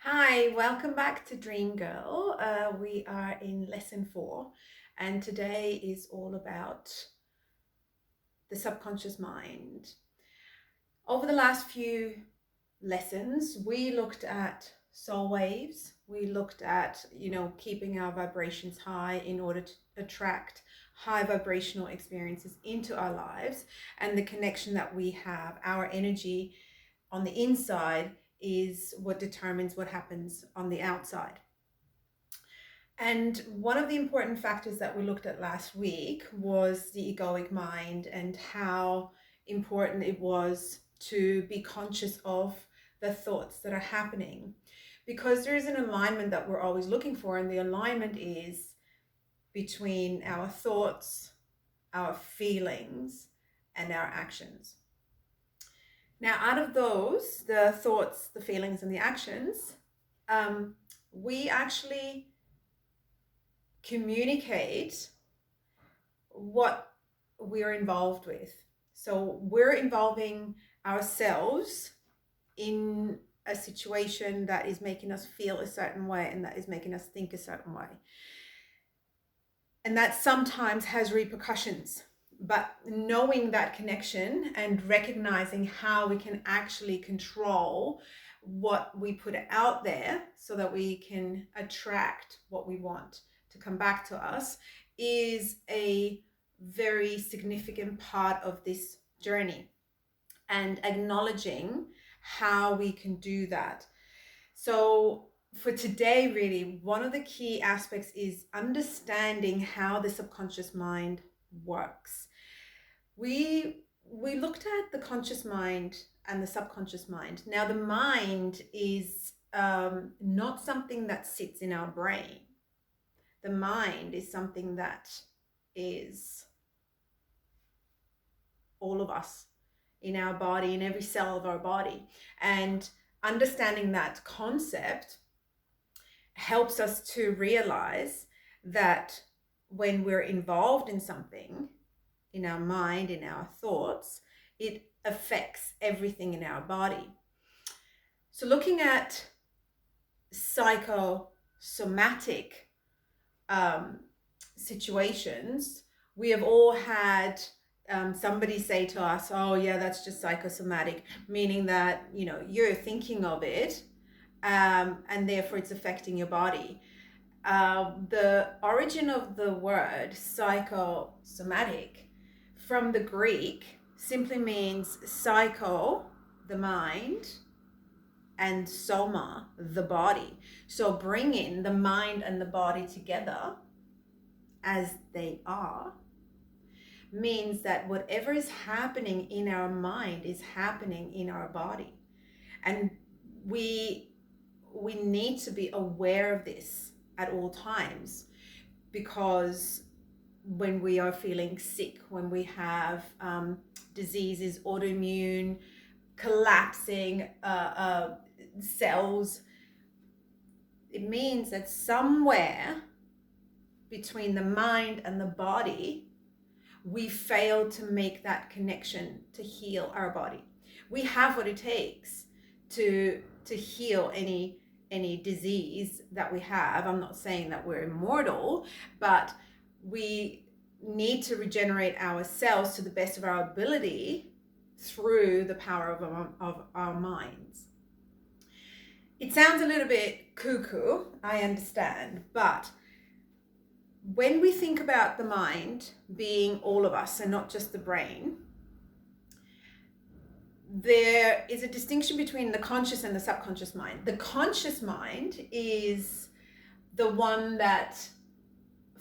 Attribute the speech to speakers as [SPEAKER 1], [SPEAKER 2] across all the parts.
[SPEAKER 1] Hi, welcome back to Dreamgirl. We are in lesson 4, and today is all about the subconscious mind. Over the last few lessons, we looked at soul waves. We looked at, keeping our vibrations high in order to attract high vibrational experiences into our lives, and the connection that we have, our energy on the inside is what determines what happens on the outside. And one of the important factors that we looked at last week was the egoic mind and how important it was to be conscious of the thoughts that are happening, because there is an alignment that we're always looking for, and the alignment is between our thoughts, our feelings, and our actions. Now, out of those, the thoughts, the feelings, and the actions, we actually communicate what we're involved with. So we're involving ourselves in a situation that is making us feel a certain way and that is making us think a certain way. And that sometimes has repercussions. But knowing that connection and recognizing how we can actually control what we put out there so that we can attract what we want to come back to us is a very significant part of this journey, and acknowledging how we can do that. So for today, really, one of the key aspects is understanding how the subconscious mind works. We looked at the conscious mind and the subconscious mind. Now, the mind is not something that sits in our brain. The mind is something that is all of us in our body, in every cell of our body. And understanding that concept helps us to realize that when we're involved in something, in our mind, in our thoughts, it affects everything in our body. So looking at psychosomatic situations, we have all had somebody say to us, oh yeah, that's just psychosomatic, meaning that you're thinking of it, and therefore it's affecting your body. The origin of the word psychosomatic from the Greek simply means psycho, the mind, and soma, the body. So bringing the mind and the body together as they are means that whatever is happening in our mind is happening in our body. And we need to be aware of this at all times, because when we are feeling sick, when we have diseases, autoimmune, collapsing cells, it means that somewhere between the mind and the body, we failed to make that connection to heal our body. We have what it takes to heal any disease that we have. I'm not saying that we're immortal, but we need to regenerate ourselves to the best of our ability through the power of our minds. It sounds a little bit cuckoo, I understand, but when we think about the mind being all of us and not just the brain, there is a distinction between the conscious and the subconscious mind. The conscious mind is the one that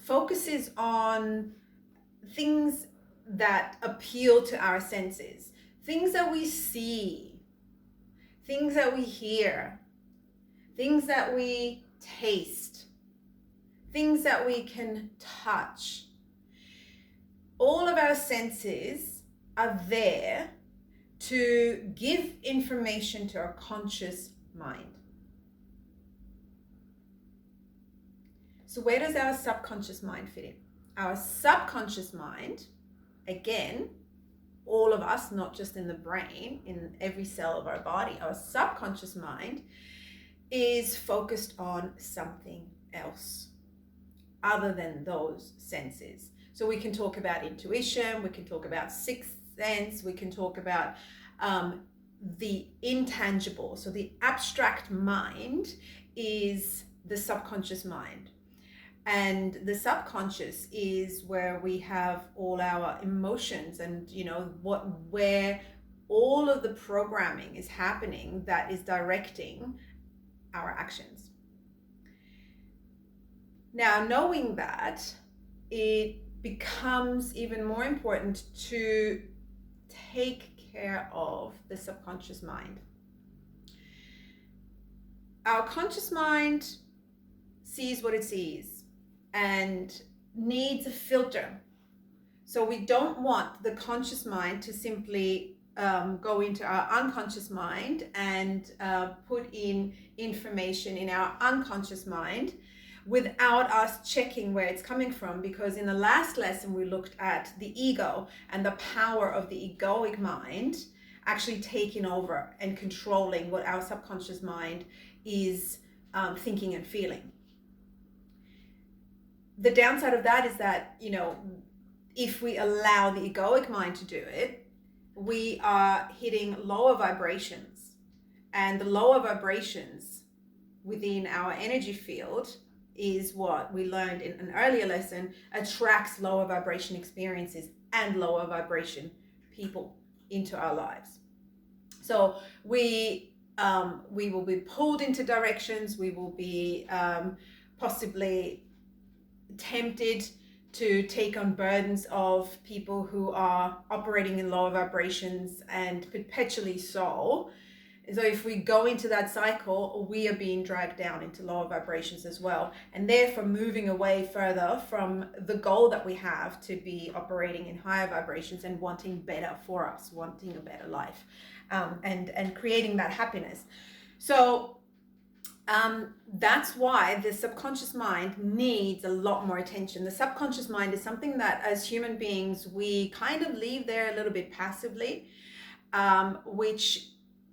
[SPEAKER 1] focuses on things that appeal to our senses, things that we see, things that we hear, things that we taste, things that we can touch. All of our senses are there to give information to our conscious mind. So where does our subconscious mind fit in? Our subconscious mind, again, all of us, not just in the brain, in every cell of our body, our subconscious mind is focused on something else other than those senses. So we can talk about intuition, we can talk about sixth sense, we can talk about the intangible. So the abstract mind is the subconscious mind. And the subconscious is where we have all our emotions and, where all of the programming is happening that is directing our actions. Now, knowing that, it becomes even more important to take care of the subconscious mind. Our conscious mind sees what it sees and needs a filter. So we don't want the conscious mind to simply go into our unconscious mind and put in information in our unconscious mind without us checking where it's coming from, because in the last lesson we looked at the ego and the power of the egoic mind actually taking over and controlling what our subconscious mind is thinking and feeling. The downside of that is that, if we allow the egoic mind to do it, we are hitting lower vibrations, and the lower vibrations within our energy field is what we learned in an earlier lesson, attracts lower vibration experiences and lower vibration people into our lives. So we will be pulled into directions, we will be possibly tempted to take on burdens of people who are operating in lower vibrations, and perpetually so. So if we go into that cycle, we are being dragged down into lower vibrations as well, and therefore moving away further from the goal that we have to be operating in higher vibrations and wanting better for us, wanting a better life, and creating that happiness. So that's why the subconscious mind needs a lot more attention. The subconscious mind is something that as human beings, we kind of leave there a little bit passively, which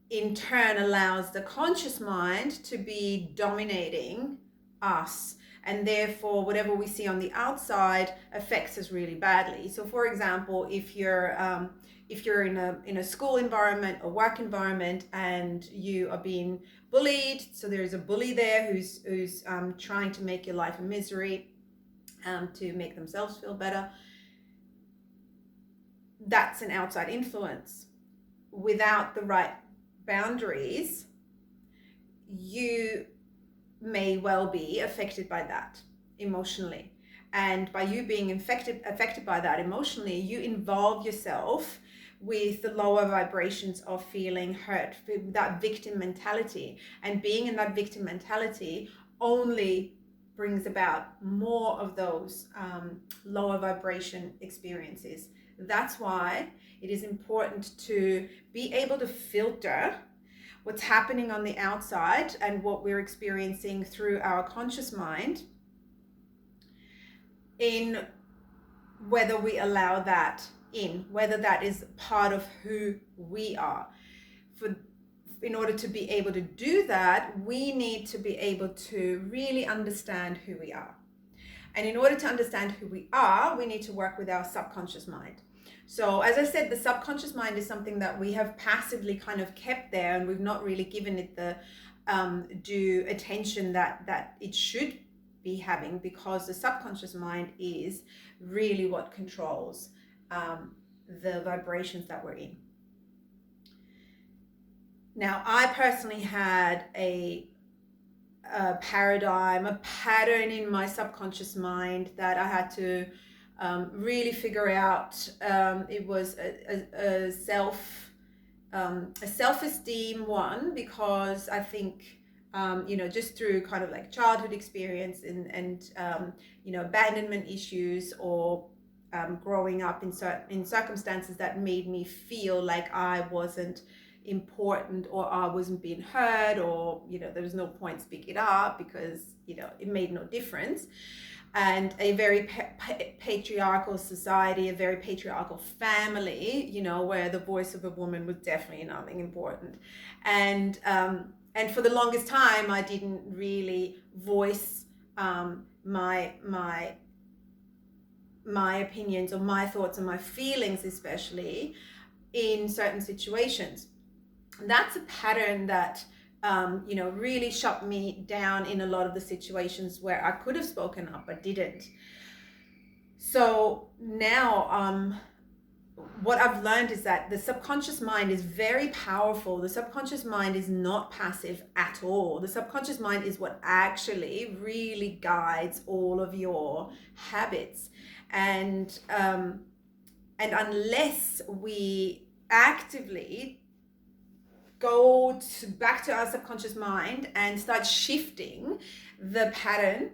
[SPEAKER 1] in turn allows the conscious mind to be dominating us. And therefore, whatever we see on the outside affects us really badly. So for example, if you're in a school environment or work environment and you are being bullied, so there's a bully there who's trying to make your life a misery, to make themselves feel better, that's an outside influence. Without the right boundaries, you may well be affected by that emotionally. And by you being affected by that emotionally, you involve yourself with the lower vibrations of feeling hurt, that victim mentality. And being in that victim mentality only brings about more of those lower vibration experiences. That's why it is important to be able to filter what's happening on the outside and what we're experiencing through our conscious mind, in whether we allow that in, whether that is part of who we are. In order to be able to do that, we need to be able to really understand who we are. And in order to understand who we are, we need to work with our subconscious mind. So as I said, the subconscious mind is something that we have passively kind of kept there, and we've not really given it the due attention that it should be having, because the subconscious mind is really what controls the vibrations that we're in. Now, I personally had a paradigm, a pattern in my subconscious mind that I had to really figure out. It was a self-esteem one, because I think just through kind of like childhood experience and abandonment issues, or growing up in circumstances that made me feel like I wasn't important, or I wasn't being heard, or there was no point speaking up because it made no difference. And a very patriarchal society, a very patriarchal family, where the voice of a woman was definitely nothing important. And And for the longest time, I didn't really voice my opinions or my thoughts and my feelings, especially in certain situations. That's a pattern that really shut me down in a lot of the situations where I could have spoken up but didn't. So now what I've learned is that the subconscious mind is very powerful. The subconscious mind is not passive at all. The subconscious mind is what actually really guides all of your habits. And unless we actively go back to our subconscious mind and start shifting the pattern,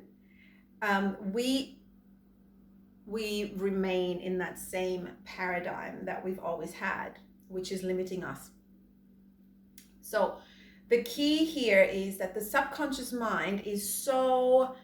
[SPEAKER 1] we remain in that same paradigm that we've always had, which is limiting us. So the key here is that the subconscious mind is so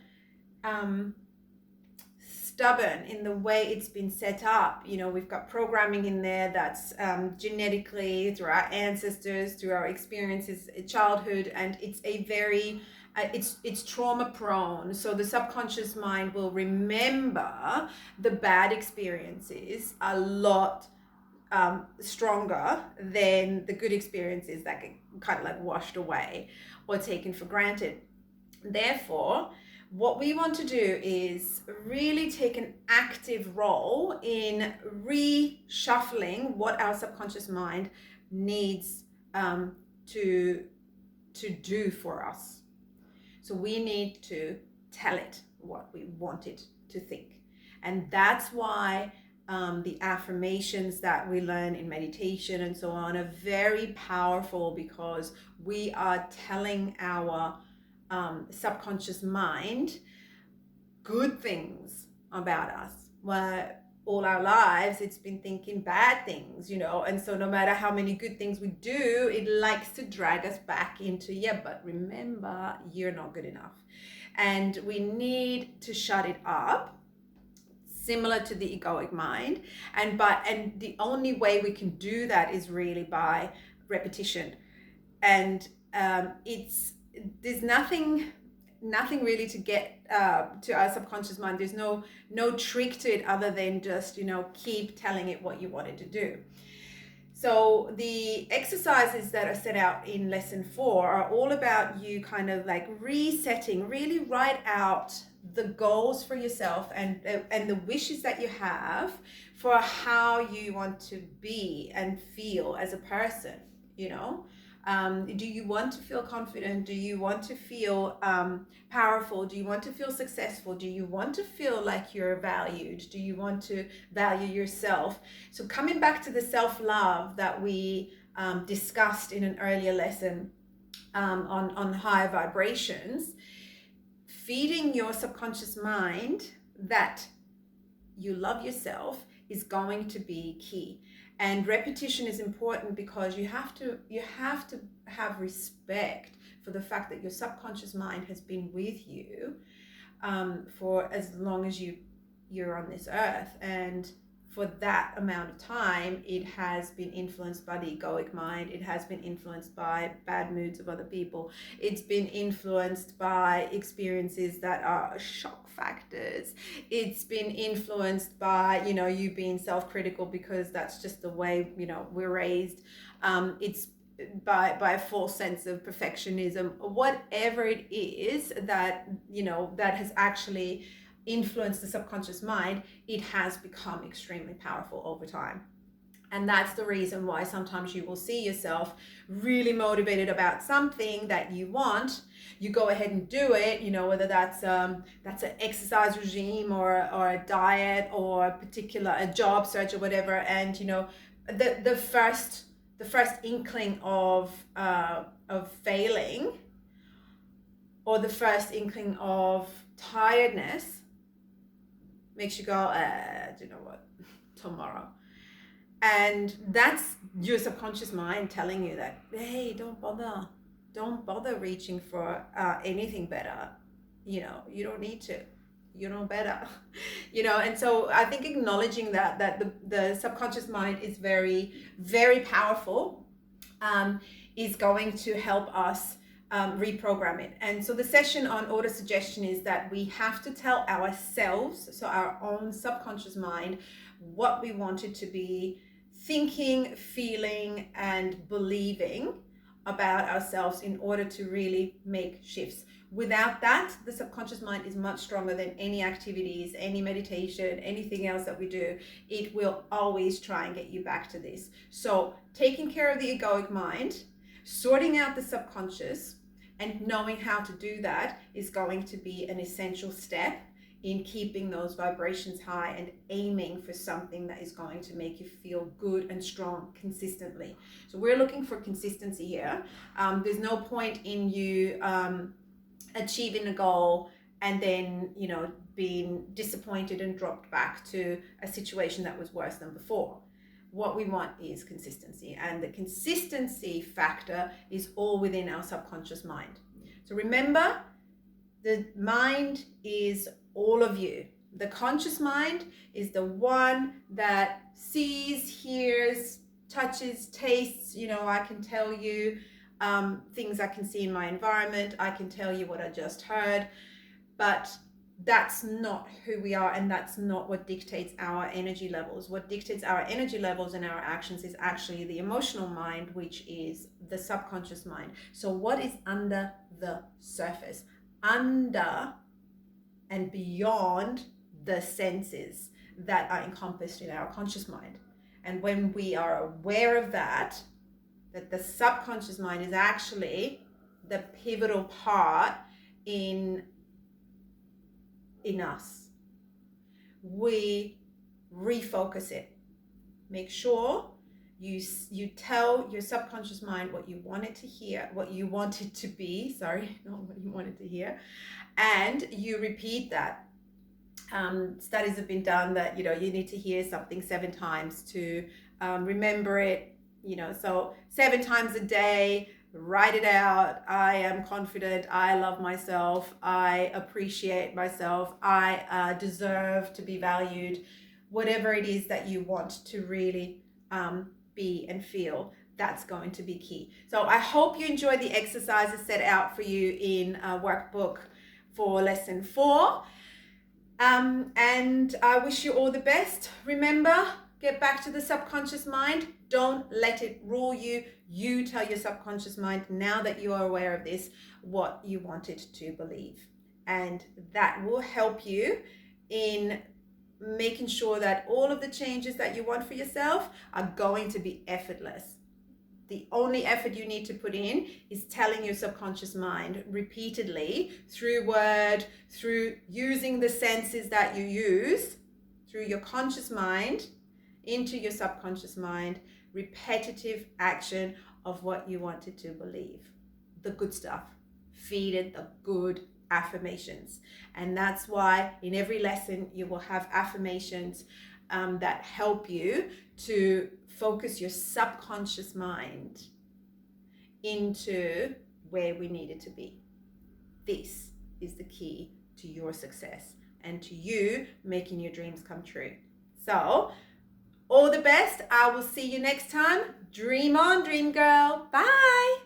[SPEAKER 1] stubborn in the way it's been set up. We've got programming in there that's genetically, through our ancestors, through our experiences in childhood, and it's a very it's trauma prone. So the subconscious mind will remember the bad experiences a lot stronger than the good experiences that get kind of like washed away or taken for granted. Therefore, what we want to do is really take an active role in reshuffling what our subconscious mind needs to do for us. So we need to tell it what we want it to think. And that's why the affirmations that we learn in meditation and so on are very powerful, because we are telling our subconscious mind good things about us, where all our lives it's been thinking bad things, and so no matter how many good things we do, it likes to drag us back into, but remember, you're not good enough. And we need to shut it up, similar to the egoic mind, and the only way we can do that is really by repetition. And there's nothing really to get to our subconscious mind. There's no trick to it other than just keep telling it what you want it to do. So the exercises that are set out in lesson 4 are all about you kind of like resetting, really write out the goals for yourself and the wishes that you have for how you want to be and feel as a person. Do you want to feel confident? Do you want to feel powerful? Do you want to feel successful? Do you want to feel like you're valued? Do you want to value yourself? So coming back to the self-love that we discussed in an earlier lesson on higher vibrations, feeding your subconscious mind that you love yourself is going to be key. And repetition is important because you have to have respect for the fact that your subconscious mind has been with you for as long as you're on this earth, and for that amount of time it has been influenced by the egoic mind. It has been influenced by bad moods of other people. It's been influenced by experiences that are shock factors. It's been influenced by you being self-critical because that's just the way we're raised. It's by a false sense of perfectionism, whatever it is that that has actually influenced the subconscious mind. It has become extremely powerful over time. And that's the reason why sometimes you will see yourself really motivated about something that you want. You go ahead and do it, whether that's an exercise regime or a diet or a job search or whatever. And the first inkling of failing, or the first inkling of tiredness, makes you go, do you know what, tomorrow. And that's your subconscious mind telling you that, hey, don't bother reaching for anything better. You don't need to. You know better. And so I think acknowledging that the subconscious mind is very, very powerful is going to help us reprogram it. And so the session on auto suggestion is that we have to tell ourselves, so our own subconscious mind, what we want it to be thinking, feeling, and believing about ourselves in order to really make shifts. Without that, the subconscious mind is much stronger than any activities, any meditation, anything else that we do. It will always try and get you back to this. So taking care of the egoic mind, sorting out the subconscious, and knowing how to do that is going to be an essential step in keeping those vibrations high and aiming for something that is going to make you feel good and strong consistently. So we're looking for consistency here. There's no point in you achieving a goal and then, being disappointed and dropped back to a situation that was worse than before. What we want is consistency, and the consistency factor is all within our subconscious mind. So remember, the mind is all of you. The conscious mind is the one that sees, hears, touches, tastes. I can tell you things I can see in my environment. I can tell you what I just heard, but that's not who we are, and that's not what dictates our energy levels. What dictates our energy levels and our actions is actually the emotional mind, which is the subconscious mind. So what is under the surface, under and beyond the senses that are encompassed in our conscious mind? And when we are aware of that the subconscious mind is actually the pivotal part in us, we refocus it. Make sure you tell your subconscious mind what you want it to hear, what you want it to be, not what you want it to hear, and you repeat that. Studies have been done that you need to hear something 7 times to remember it. So 7 times a day, write it out. I am confident. I love myself. I appreciate myself. I deserve to be valued. Whatever it is that you want to really be and feel, that's going to be key. So I hope you enjoy the exercises set out for you in workbook for lesson 4. And I wish you all the best. Remember, get back to the subconscious mind. Don't let it rule you. You tell your subconscious mind, now that you are aware of this, what you want it to believe. And that will help you in making sure that all of the changes that you want for yourself are going to be effortless. The only effort you need to put in is telling your subconscious mind repeatedly, through word, through using the senses that you use, through your conscious mind into your subconscious mind, repetitive action of what you wanted to believe. The good stuff. Feed it the good affirmations. And that's why in every lesson you will have affirmations that help you to focus your subconscious mind into where we need it to be. This is the key to your success and to you making your dreams come true. So, all the best. I will see you next time. Dream on, dream girl. Bye.